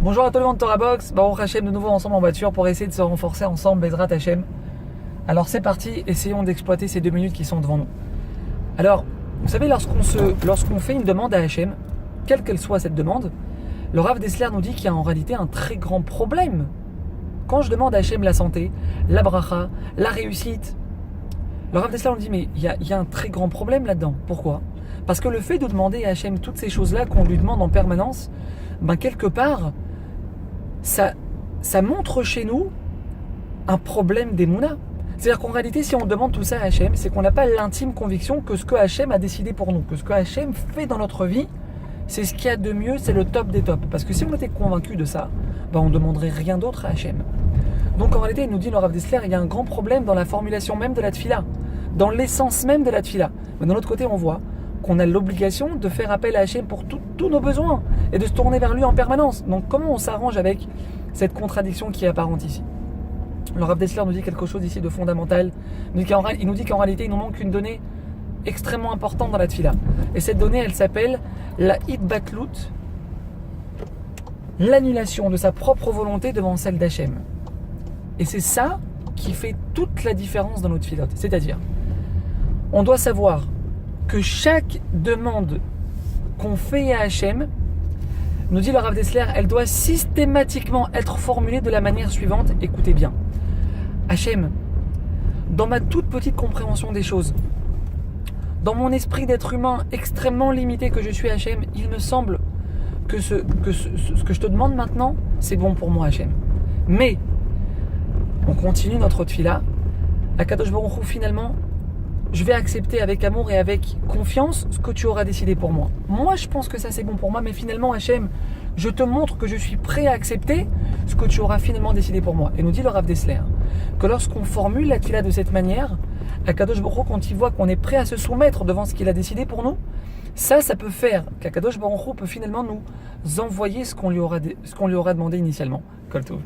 Bonjour à tout le monde de Torah Box, Baruch Hashem de nouveau ensemble en voiture pour essayer de se renforcer ensemble, Bezrat Hashem. Alors c'est parti, essayons d'exploiter ces 2 minutes qui sont devant nous. Alors, vous savez, lorsqu'on fait une demande à Hashem, quelle qu'elle soit cette demande, le Rav Dessler nous dit qu'il y a en réalité un très grand problème. Quand je demande à Hashem la santé, la bracha, la réussite, le Rav Dessler nous dit mais il y a un très grand problème là-dedans. Pourquoi ? Parce que le fait de demander à Hashem toutes ces choses-là qu'on lui demande en permanence, quelque part, ça montre chez nous un problème d'Emouna. C'est-à-dire qu'en réalité, si on demande tout ça à Hashem, c'est qu'on n'a pas l'intime conviction que ce que Hashem a décidé pour nous, que ce que Hashem fait dans notre vie, c'est ce qu'il y a de mieux, c'est le top des tops. Parce que si on était convaincu de ça, on ne demanderait rien d'autre à Hashem. Donc en réalité, il nous dit, le Rav Dessler, il y a un grand problème dans la formulation même de la tfila, dans l'essence même de la tfila. Mais d'un autre côté, on voit qu'on a l'obligation de faire appel à Hashem pour tous nos besoins et de se tourner vers lui en permanence. Donc comment on s'arrange avec cette contradiction qui est apparente ici ? Le Rav Dessler nous dit quelque chose ici de fondamental. Il nous dit qu'en réalité, il nous manque une donnée extrêmement importante dans la tfila. Et cette donnée, elle s'appelle la hitbatlut, l'annulation de sa propre volonté devant celle d'Hachem. Et c'est ça qui fait toute la différence dans notre tfilote. C'est-à-dire, on doit savoir que chaque demande qu'on fait à Hachem, nous dit le Rav Dessler, elle doit systématiquement être formulée de la manière suivante. Écoutez bien. Hachem, dans ma toute petite compréhension des choses, dans mon esprit d'être humain extrêmement limité que je suis Hachem, il me semble que ce que je te demande maintenant, c'est bon pour moi Hachem. Mais, on continue notre tfila. Akadosh Baruch Hu, finalement, je vais accepter avec amour et avec confiance ce que tu auras décidé pour moi. Moi, je pense que ça c'est bon pour moi, mais finalement, Hachem, je te montre que je suis prêt à accepter ce que tu auras finalement décidé pour moi. Et nous dit le Rav Dessler que lorsqu'on formule la tfila de cette manière, Akadosh Baruch Hu, quand il voit qu'on est prêt à se soumettre devant ce qu'il a décidé pour nous, ça peut faire qu'Akadosh Baruch Hu peut finalement nous envoyer ce qu'on lui aura demandé initialement. Kol Tov.